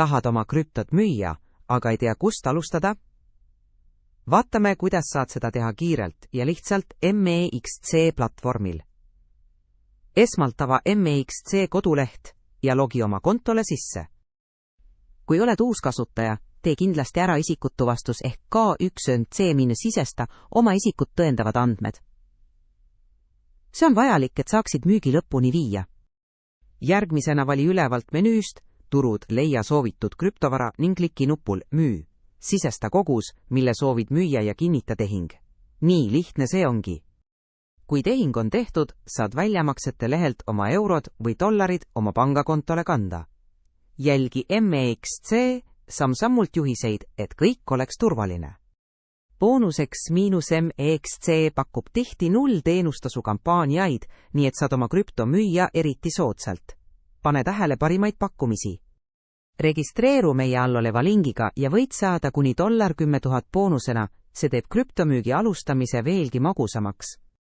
Tahad oma krüptot müüa, aga ei tea, kust alustada? Vaatame, kuidas saad seda teha kiirelt ja lihtsalt MEXC platvormil. Esmalt ava MEXC koduleht ja logi oma kontole sisse. Kui oled uus kasutaja, tee kindlasti ära isikutuvastus ehk K1C- sisesta oma isikut tõendavad andmed. See on vajalik, et saaksid müügi lõpuni viia. Järgmisena vali ülevalt menüüst turud, leia soovitud krüptovara ning kliki nupul Müü. Sisesta kogus, mille soovid müüa ja kinnita tehing. Nii lihtne see ongi. Kui tehing on tehtud, saad väljamaksete lehelt oma eurod või dollarid oma pangakontole kanda. Jälgi MEXC samm-sammult juhiseid, et kõik oleks turvaline. Boonuseks -MEXC pakub tihti 0 teenustasu kampaaniaid, nii et saad oma krüpto müüa eriti soodsalt. Pane tähele parimaid pakkumisi. Registreeru meie all oleva lingiga ja võid saada kuni $10 000 boonusena, see teeb krüptomüügi alustamise veelgi magusamaks.